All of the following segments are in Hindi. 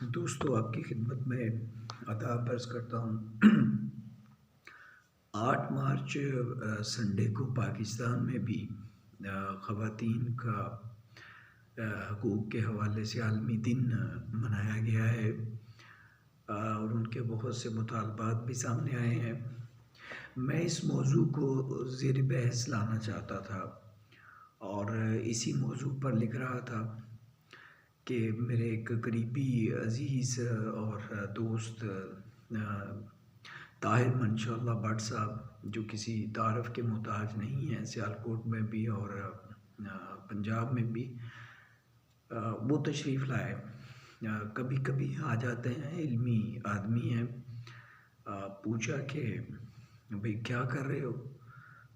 दोस्तों, आपकी खिदमत में आदाब अर्ज़ करता हूँ। 8 मार्च संडे को पाकिस्तान में भी ख़वातीन का हकूक़ के हवाले से आलमी दिन मनाया गया है और उनके बहुत से मुतालबात भी सामने आए हैं। मैं इस मौजू को ज़ेर बहस लाना चाहता था और इसी मौजू पर लिख रहा था कि मेरे एक करीबी अज़ीज़ और दोस्त ताहिर माशाअल्लाह भट्ट साहब, जो किसी तारफ़ के मोहताज नहीं हैं, सियालकोट में भी और पंजाब में भी वो तशरीफ़ लाए। कभी कभी आ जाते हैं, इल्मी आदमी हैं। पूछा कि भाई क्या कर रहे हो?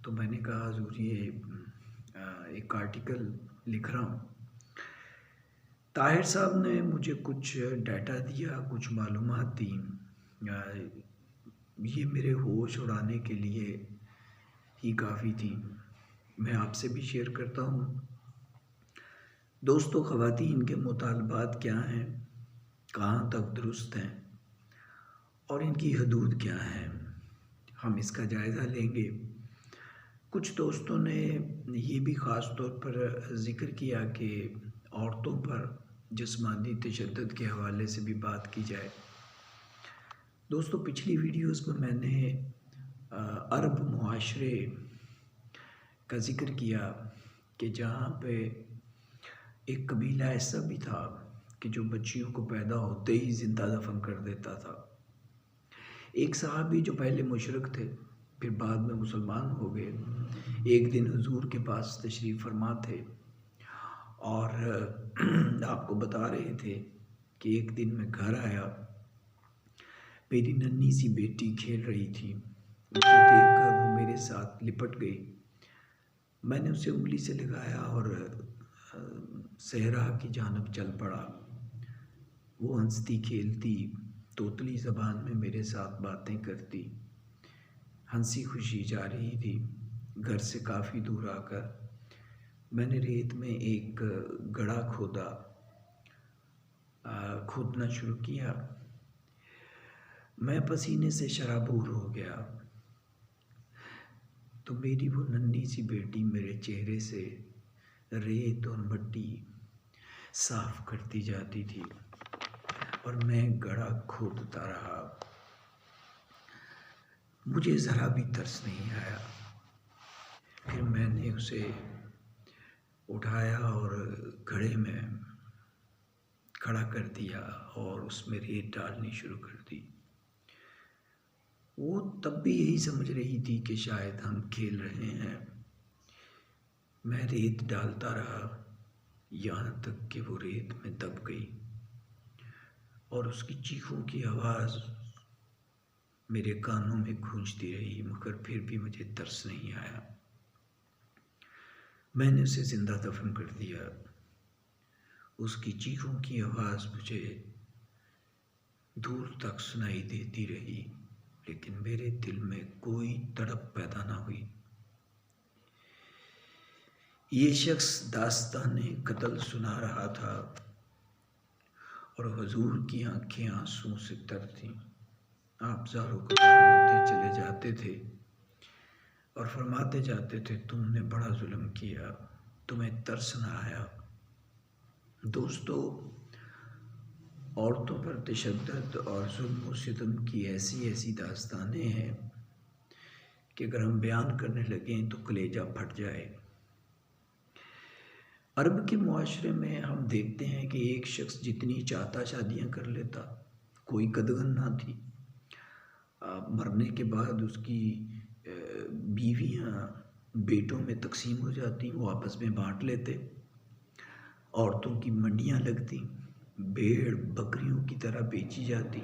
तो मैंने कहा हुज़ूर ये एक आर्टिकल लिख रहा हूँ। ताहिर साहब ने मुझे कुछ डाटा दिया, कुछ मालूमात दी। ये मेरे होश उड़ाने के लिए ही काफ़ी थी। मैं आपसे भी शेयर करता हूँ। दोस्तों, ख़वातीन के मुतालबात क्या हैं, कहाँ तक दुरुस्त हैं और इनकी हदूद क्या हैं, हम इसका जायज़ा लेंगे। कुछ दोस्तों ने ये भी ख़ास तौर पर ज़िक्र किया कि औरतों पर जिस्मानी तशद्दुद के हवाले से भी बात की जाए। दोस्तों, पिछली वीडियोस में मैंने अरब मुआशरे का ज़िक्र किया कि जहाँ पे एक कबीला ऐसा भी था कि जो बच्चियों को पैदा होते ही ज़िंदा दफन कर देता था। एक साहबी जो पहले मुशरिक थे, फिर बाद में मुसलमान हो गए, एक दिन हुजूर के पास तशरीफ़ फरमा थे और आपको बता रहे थे कि एक दिन मैं घर आया, मेरी नन्ही सी बेटी खेल रही थी। उसे देखकर वो मेरे साथ लिपट गई। मैंने उसे उंगली से लगाया और सहरा की जानब चल पड़ा। वो हंसती खेलती तोतली ज़बान में मेरे साथ बातें करती, हंसी खुशी जा रही थी। घर से काफ़ी दूर आकर मैंने रेत में एक गड्ढा खोदना शुरू किया। मैं पसीने से शराबूर हो गया तो मेरी वो नन्ही सी बेटी मेरे चेहरे से रेत और मिट्टी साफ करती जाती थी और मैं गड्ढा खोदता रहा। मुझे ज़रा भी तरस नहीं आया। फिर मैंने उसे उठाया और घड़े में खड़ा कर दिया और उसमें रेत डालनी शुरू कर दी। वो तब भी यही समझ रही थी कि शायद हम खेल रहे हैं। मैं रेत डालता रहा यहाँ तक कि वो रेत में दब गई और उसकी चीखों की आवाज़ मेरे कानों में गूंजती रही, मगर फिर भी मुझे तरस नहीं आया। मैंने उसे ज़िंदा दफन कर दिया। उसकी चीखों की आवाज़ मुझे दूर तक सुनाई देती रही, लेकिन मेरे दिल में कोई तड़प पैदा ना हुई। ये शख्स दास्ताने कत्ल सुना रहा था और हुजूर की आंखें आंसू से तर थीं। आप ज़ारो कबार होते चले जाते थे और फरमाते जाते थे, तुमने बड़ा जुल्म किया, तुम्हें तरस न आया। दोस्तों, औरतों पर तशद्दुद और जुल्म व सितम की ऐसी ऐसी दास्तानें हैं कि अगर हम बयान करने लगें तो कलेजा फट जाए। अरब के मुआशरे में हम देखते हैं कि एक शख्स जितनी चाहता शादियाँ कर लेता, कोई कदगन ना थी। मरने के बाद उसकी बीवियाँ बेटों में तकसीम हो जाती, वो आपस में बांट लेते। औरतों की मंडियाँ लगती, भेड़ बकरियों की तरह बेची जाती।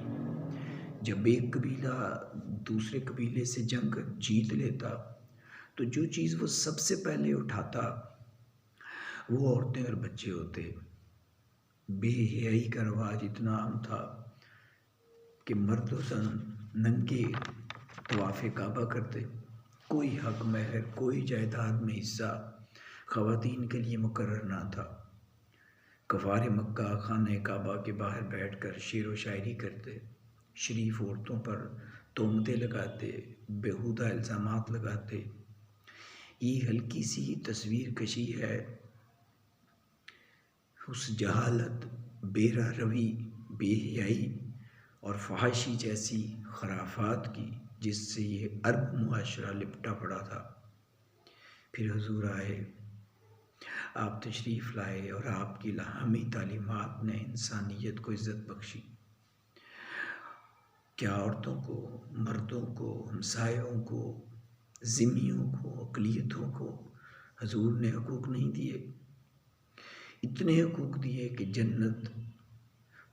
जब एक कबीला दूसरे कबीले से जंग जीत लेता तो जो चीज़ वो सबसे पहले उठाता वो औरतें और बच्चे होते। बेहयाई का रवाज इतना आम था कि मर्द व ज़न नंगे तवाफ़े काबा करते। कोई हक महर, कोई जायदाद में हिस्सा ख़वातीन के लिए मुकर्रर ना था। कफ़ार मक्का खाने काबा के बाहर बैठकर शेर व शायरी करते, शरीफ औरतों पर तोहमतें लगाते, बेहुदा इल्ज़ामात लगाते। ये हल्की सी तस्वीर कशी है उस जहालत, बेरा रवी, बेहयाई और फहाशी जैसी खराफात की जिससे ये अरब मुआशरा लिपटा पड़ा था। फिर हुजूर आए, आप तशरीफ़ लाए और आपकी लाहमी तालीमात ने इंसानियत को इज़्ज़त बख्शी। क्या औरतों को, मर्दों को, हमसायों को, ज़िम्मियों को, अक़लियतों को हुजूर ने हकूक़ नहीं दिए? इतने हकूक़ दिए कि जन्नत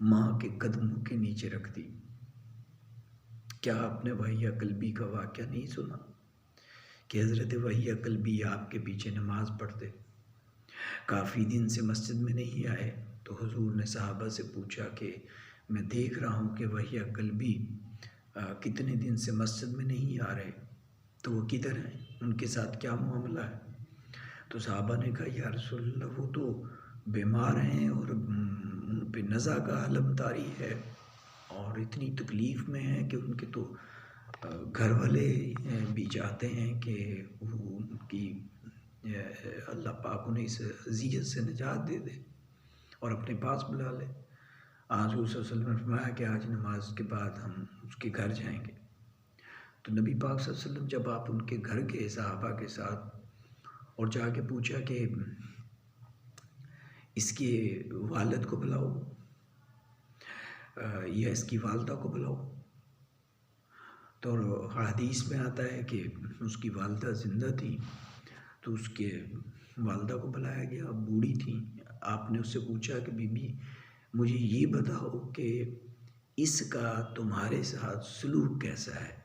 माँ के कदमों के नीचे रख दी। क्या आपने वहिया कल्बी का वाक़या नहीं सुना कि हज़रत वहिया कल्बी आपके पीछे नमाज़ पढ़ते, काफ़ी दिन से मस्जिद में नहीं आए, तो हुजूर ने सहाबा से पूछा कि मैं देख रहा हूँ कि वहिया कल्बी कितने दिन से मस्जिद में नहीं आ रहे, तो वो किधर हैं, उनके साथ क्या मामला है? तो सहाबा ने कहा, या रसूलल्लाह, वो तो बीमार हैं और उन पे नज़ा का आलम तारी है और इतनी तकलीफ़ में हैं कि उनके तो घर वाले भी चाहते हैं कि वो उनकी अल्लाह पाक उन्हें इस अज़ियत से निजात दे दे और अपने पास बुला ले। आज हज़ूर सल्लल्लाहु अलैहि वसल्लम ने फरमाया कि आज नमाज के बाद हम उसके घर जाएंगे। तो नबी पाक सल्लल्लाहु अलैहि वसल्लम जब आप उनके घर गए सहाबा के साथ और जाके पूछा कि इसके वालिद को बुलाओ या इसकी वालदा को बुलाओ, तो हदीस में आता है कि उसकी वालदा ज़िंदा थी, तो उसके वालदा को बुलाया गया, बूढ़ी थी। आपने उससे पूछा कि बीबी मुझे ये बताओ कि इसका तुम्हारे साथ सलूक कैसा है?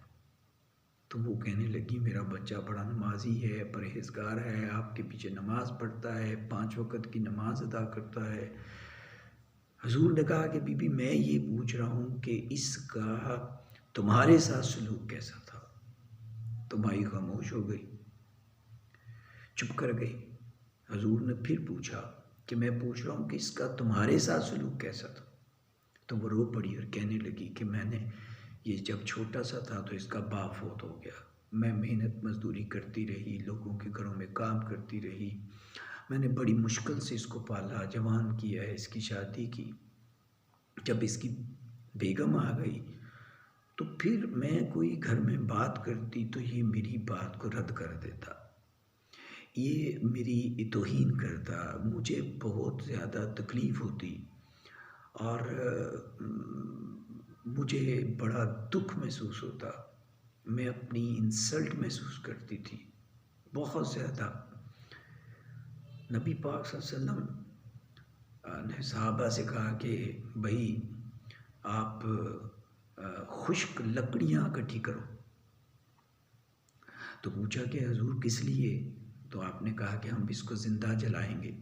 तो वो कहने लगी, मेरा बच्चा बड़ा नमाजी है, परहेज़गार है, आपके पीछे नमाज़ पढ़ता है, 5 वक़्त की नमाज़ अदा करता है। हुजूर ने कहा कि बीबी मैं ये पूछ रहा हूँ कि इसका तुम्हारे साथ सलूक कैसा था? तो माई खामोश हो गई, चुप कर गई। हुजूर ने फिर पूछा कि मैं पूछ रहा हूँ कि इसका तुम्हारे साथ सलूक कैसा था? तो वो रो पड़ी और कहने लगी कि मैंने ये जब छोटा सा था तो इसका बाप फौत हो गया, मैं मेहनत मजदूरी करती रही, लोगों के घरों में काम करती रही, मैंने बड़ी मुश्किल से इसको पाला, जवान किया है, इसकी शादी की। जब इसकी बेगम आ गई तो फिर मैं कोई घर में बात करती तो ये मेरी बात को रद्द कर देता, ये मेरी तौहीन करता, मुझे बहुत ज़्यादा तकलीफ़ होती और मुझे बड़ा दुख महसूस होता, मैं अपनी इंसल्ट महसूस करती थी बहुत ज़्यादा। नबी पाक सल्लल्लाहु अलैहि वसल्लम ने सहाबा से कहा कि भाई आप खुश्क लकड़ियाँ इकट्ठी करो। तो पूछा कि हुजूर किस लिए? तो आपने कहा कि हम इसको ज़िंदा जलाएंगे।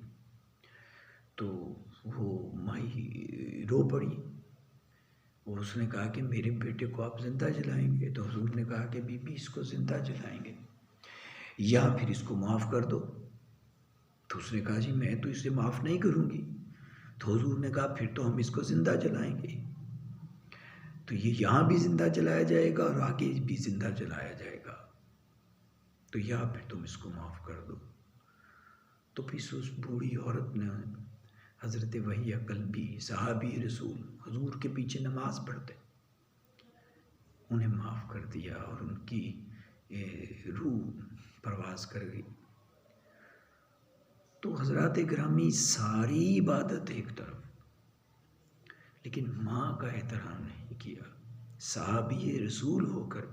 तो वो माई रो पड़ी और उसने कहा कि मेरे बेटे को आप ज़िंदा जलाएंगे? तो हुजूर ने कहा कि बीबी इसको ज़िंदा जलाएंगे या फिर इसको माफ़ कर दो। तो उसने कहा जी मैं तो इसे माफ़ नहीं करूँगी। तो हुजूर ने कहा फिर तो हम इसको ज़िंदा जलाएंगे, तो ये यहाँ भी ज़िंदा जलाया जाएगा और आगे भी ज़िंदा जलाया जाएगा, तो या फिर तुम इसको माफ़ कर दो। तो फिर उस बूढ़ी औरत ने हज़रत वहिया कल्बी सहाबी रसूल हुजूर के पीछे नमाज़ पढ़ते, उन्हें माफ़ कर दिया और उनकी रूह परवाज़ कर गई। तो हज़रात ग्रामी सारी इबादत एक तरफ, लेकिन माँ का एहतराम नहीं किया। सहाबी रसूल होकर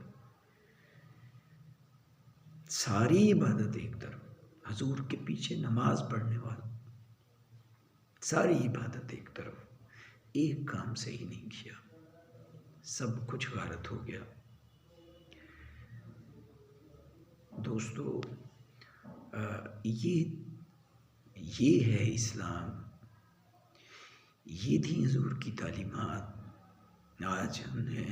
सारी इबादत एक तरफ, हुजूर के पीछे नमाज पढ़ने वाला सारी इबादत एक तरफ, एक काम सही नहीं किया, सब कुछ गारत हो गया। दोस्तों ये है इस्लाम, ये थी हुजूर की तालीमात। आज हमने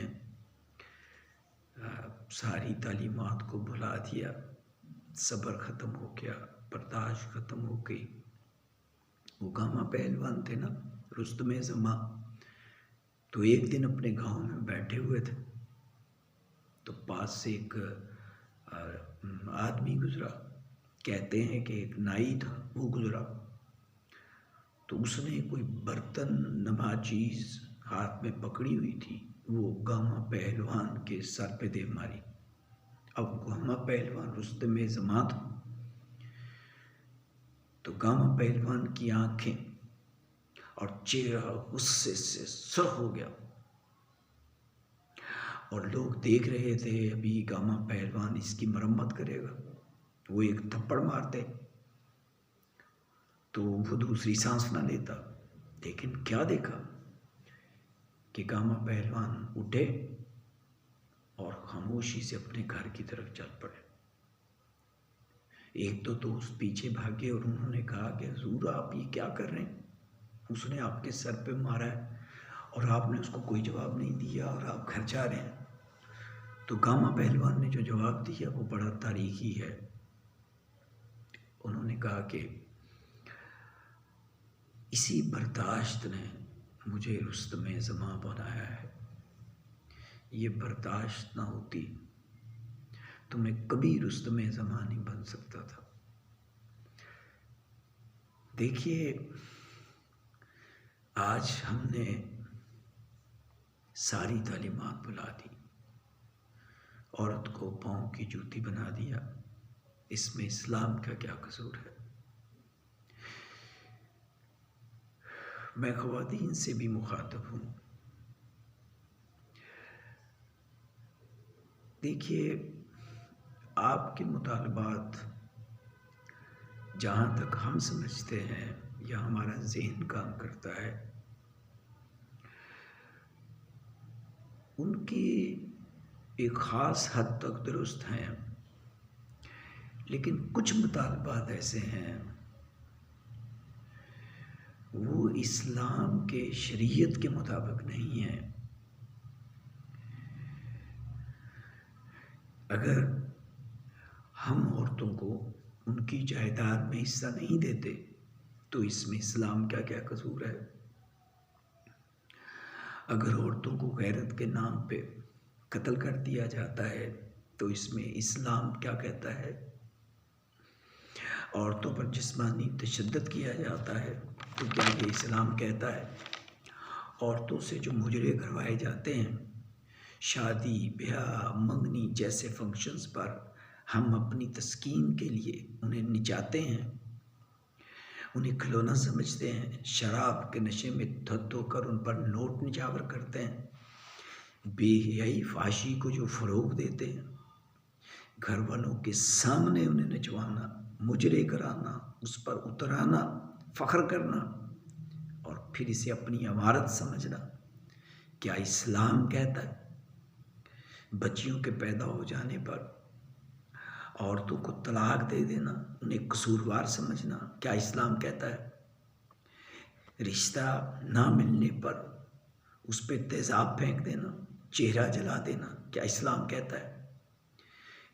सारी तालीमात को भुला दिया, सब्र ख़त्म हो गया, बर्दाश्त ख़त्म हो गई, वो गामा पहलवान थे ना, रुस्तमे ज़मा, तो एक दिन अपने गांव में बैठे हुए थे, तो पास से एक आदमी गुजरा। कहते हैं कि एक नाई था, वो गुजरा, तो उसने कोई बर्तन नमा चीज़ हाथ में पकड़ी हुई थी, वो गामा पहलवान के सर पे दे मारी। अब गामा पहलवान रुस्तमे ज़मा था, तो गामा पहलवान की आंखें और चेहरा गुस्से से सुर्ख हो गया, और लोग देख रहे थे अभी गामा पहलवान इसकी मरम्मत करेगा। वो एक थप्पड़ मारते तो वो दूसरी सांस ना लेता, लेकिन क्या देखा कि गामा पहलवान उठे और खामोशी से अपने घर की तरफ चल पड़े। एक दो दोस्त पीछे भागे और उन्होंने कहा कि हुजूर आप ये क्या कर रहे हैं, उसने आपके सर पे मारा है और आपने उसको कोई जवाब नहीं दिया और आप घर जा रहे हैं। तो गामा पहलवान ने जो जवाब दिया वो बड़ा तारीखी है। उन्होंने कहा कि इसी बर्दाश्त ने मुझे रुस्तमे ज़मा बनाया है, ये बर्दाश्त ना होती तो मैं कभी रुस्तमे ज़मा नहीं बन सकता था। देखिए, आज हमने सारी तालीमात बुला दी, औरत को पाँव की जूती बना दिया, इसमें इस्लाम का क्या कसूर है। मैं ख़वातीन से भी मुखातब हूँ। देखिए, आपके मुतालबात जहाँ तक हम समझते हैं या हमारा ज़हन काम करता है, उनकी एक ख़ास हद तक दुरुस्त हैं, लेकिन कुछ मुतालबात ऐसे हैं वो इस्लाम के शरीयत के मुताबिक नहीं है। अगर हम औरतों को उनकी जायदाद में हिस्सा नहीं देते तो इसमें इस्लाम का क्या कसूर है। अगर औरतों को गैरत के नाम पे कत्ल कर दिया जाता है तो इसमें इस्लाम क्या कहता है। औरतों पर जिस्मानी तशद्दुद किया जाता है तो क्या ये इस्लाम कहता है। औरतों से जो मुजरे करवाए जाते हैं, शादी ब्याह मंगनी जैसे फंक्शंस पर हम अपनी तस्कीन के लिए उन्हें निचाते हैं, उन्हें खिलौना समझते हैं, शराब के नशे में धुत होकर उन पर नोट निछावर करते हैं, बेहयाई फाशी को जो फ़रोग़ देते हैं, घर वालों के सामने उन्हें नचवाना, मुजरे कराना, उस पर उतराना, फ़ख्र करना और फिर इसे अपनी अमारत समझना, क्या इस्लाम कहता है। बच्चियों के पैदा हो जाने पर औरतों को तलाक दे देना, उन्हें कसूरवार समझना, क्या इस्लाम कहता है। रिश्ता ना मिलने पर उस पर तेज़ाब फेंक देना, चेहरा जला देना, क्या इस्लाम कहता है।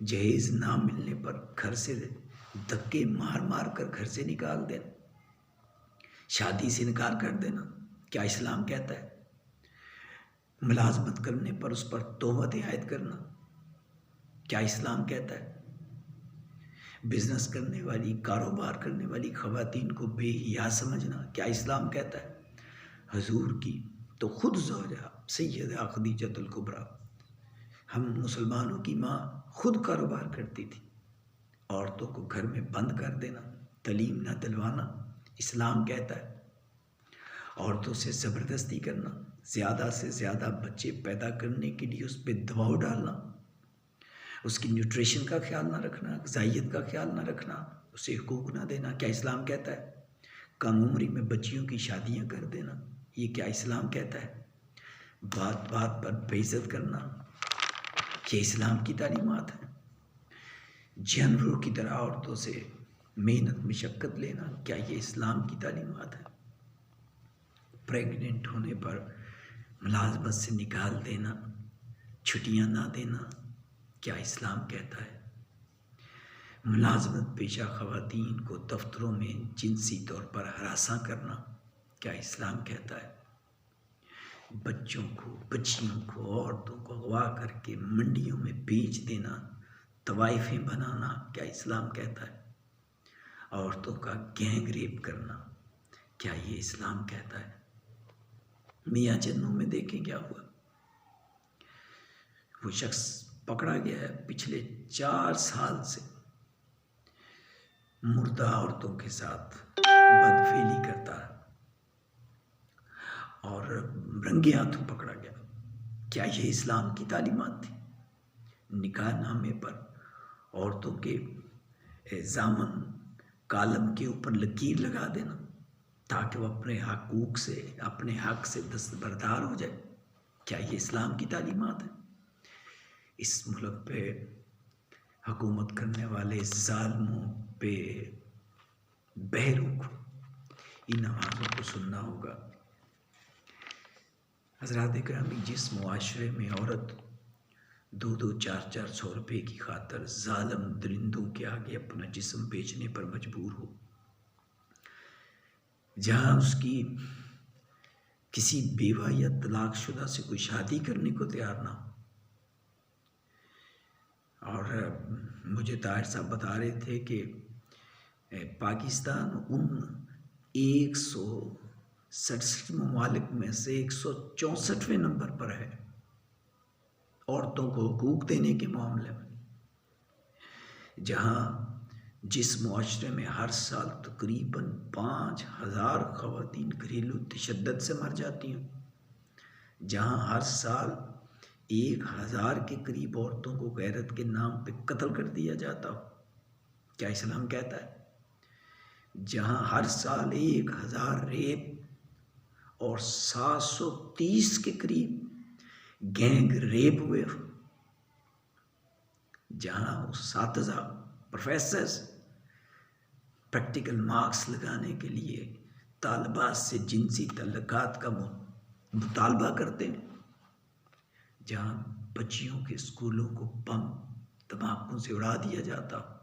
जहेज़ ना मिलने पर घर से धक्के मार मार कर घर से निकाल देना, शादी से इनकार कर देना, क्या इस्लाम कहता है। मुलाजमत करने पर उस पर तोहमत आयद करना, क्या इस्लाम कहता है। बिजनेस करने वाली, कारोबार करने वाली ख़वातीन को बेहिया समझना, क्या इस्लाम कहता है। हुजूर की तो खुद ज़ौजा सैयदा खदीजतुल कुबरा, हम मुसलमानों की माँ खुद कारोबार करती थी, औरतों को घर में बंद कर देना, तालीम ना दिलवाना, इस्लाम कहता है। औरतों से ज़बरदस्ती करना, ज़्यादा से ज़्यादा बच्चे पैदा करने के लिए उस पर दबाव डालना, उसकी न्यूट्रिशन का ख्याल ना रखना, ग़िज़ाइयत का ख्याल ना रखना, उसे हुकूक ना देना, क्या इस्लाम कहता है। कम उम्री में बच्चियों की शादियां कर देना, ये क्या इस्लाम कहता है। बात बात पर बेइज्जत करना, ये इस्लाम की तालीमात है। जानवरों की तरह औरतों से मेहनत मशक्क़त लेना, क्या ये इस्लाम की तालीमात है। प्रेग्नेंट होने पर मुलाजमत से निकाल देना, छुट्टियां ना देना, क्या इस्लाम कहता है। मुलाजमत पेशा ख़वातीन को दफ्तरों में जिनसी तौर पर हरासा करना क्या इस्लाम कहता है? बच्चों को, बच्चियों को, औरतों को अगवा करके मंडियों में बेच देना, तवाइफें बनाना क्या इस्लाम कहता है? औरतों का गैंग रेप करना क्या ये इस्लाम कहता है? मियाँ चन्नू में देखें क्या हुआ। वो शख्स पकड़ा गया है, पिछले 4 साल से मुर्दा औरतों के साथ बदफेली करता है और रंगे हाथों पकड़ा गया। क्या ये इस्लाम की तालीमात थी? निकाह नामे पर औरतों के जामन कालम के ऊपर लकीर लगा देना ताकि वो अपने हक से दस्तबरदार हो जाए, क्या ये इस्लाम की तालीमात है? इस मुल्क पे हुकूमत करने वाले ज़ालिमों पे बहरों को इन आवाज़ों को सुनना होगा। हज़रात इकरामी, जिस मुआशरे में औरत 2-2, 4-4 सौ रुपये की खातर ज़ालिम दरिंदों के आगे अपना जिस्म बेचने पर मजबूर हो, जहाँ उसकी किसी बेवा या तलाकशुदा से कोई शादी करने को तैयार ना हो। और मुझे ताहिर साहब बता रहे थे कि पाकिस्तान उन 167 ममालिक में से 164वें नंबर पर है औरतों को हुकूक देने के मामले में, जहाँ जिस मुआशरे में हर साल तकरीबन 5000 ख़वातीन घरेलू तशद्दुद से मर जाती हैं, जहाँ हर साल 1000 के करीब औरतों को गैरत के नाम पे कत्ल कर दिया जाता हो, क्या इस्लाम कहता है? जहाँ हर साल 1000 रेप और 730 के करीब गैंग रेप हुए, जहाँ 7000 प्रोफेसर्स प्रैक्टिकल मार्क्स लगाने के लिए तालिबात से जिनसी तल्लुकात का मुतालबा करते हैं, जहाँ बच्चियों के स्कूलों को बम धमाकों से उड़ा दिया जाता,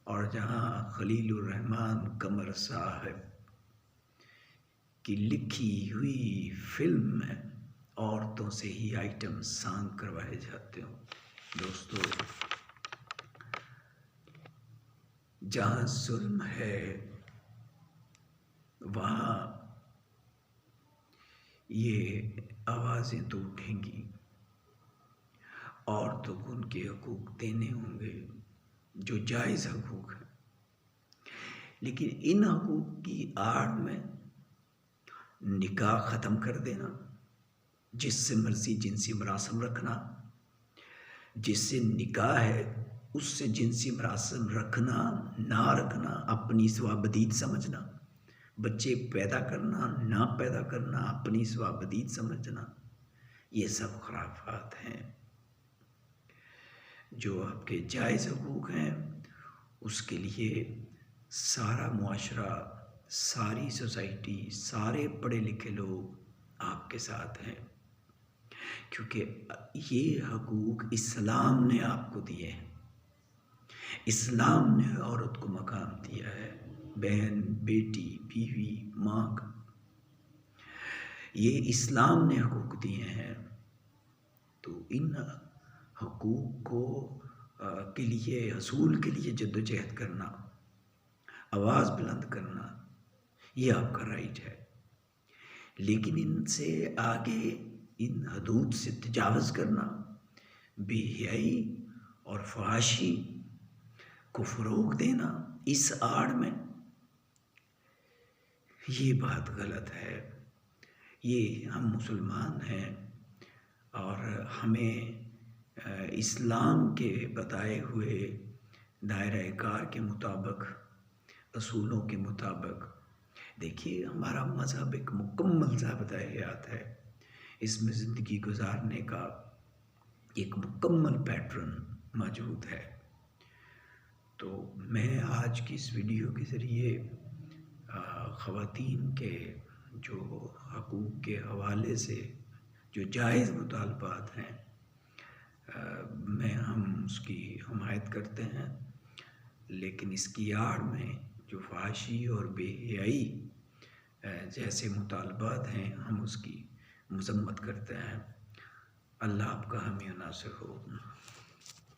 और जहाँ खलीलुर रहमान कमर साहब की लिखी हुई फिल्म में औरतों से ही आइटम सॉन्ग करवाए जाते हो। दोस्तों, जहाँ जुल्म है वहाँ ये आवाज़ें तो उठेंगी, औरतों को उनके हकूक़ देने होंगे जो जायज़ हकूक़ हैं, लेकिन इन हकूक़ की आड़ में निकाह ख़त्म कर देना, जिससे मर्ज़ी जिनसी मरासम रखना, जिससे निकाह है उससे जिनसी मरासम रखना ना रखना अपनी स्वाबदीद समझना, बच्चे पैदा करना ना पैदा करना अपनी स्वाबदीद समझना, ये सब खुराफात हैं। जो आपके जायज़ हकूक़ हैं उसके लिए सारा मुआशरा, सारी सोसाइटी, सारे पढ़े लिखे लोग आपके साथ हैं, क्योंकि ये हकूक़ इस्लाम ने आपको दिए हैं। इस्लाम ने औरत को मकाम दिया है, बहन, बेटी, बीवी, माँ का। ये इस्लाम ने हकूक़ दिए हैं, तो इन हकूक़ को के लिए, हसूल के लिए जद्दोजहद करना, आवाज़ बुलंद करना, ये आपका राइट है। लेकिन इनसे आगे, इन हदूद से तजावज़ करना, बेहयाई और फहाशी को फ़रोग़ देना इस आड़ में, ये बात गलत है। ये हम मुसलमान हैं और हमें इस्लाम के बताए हुए दायरा कार के मुताबिक, असूलों के मुताबिक, देखिए हमारा मज़हब एक मुकम्मल ज़ाबिता हयात है, इसमें ज़िंदगी गुजारने का एक मुकम्मल पैटर्न मौजूद है। तो मैं आज की इस वीडियो के ज़रिए ख़वातीन के जो हकूक़ के हवाले से जो जायज़ मुतालबात हैं, हम उसकी हमायत करते हैं लेकिन इसकी आड़ में जो फहाशी और बेहयाई जैसे मुतालबात हैं, हम उसकी मजम्मत करते हैं। अल्लाह आपका हामी नासिर हो।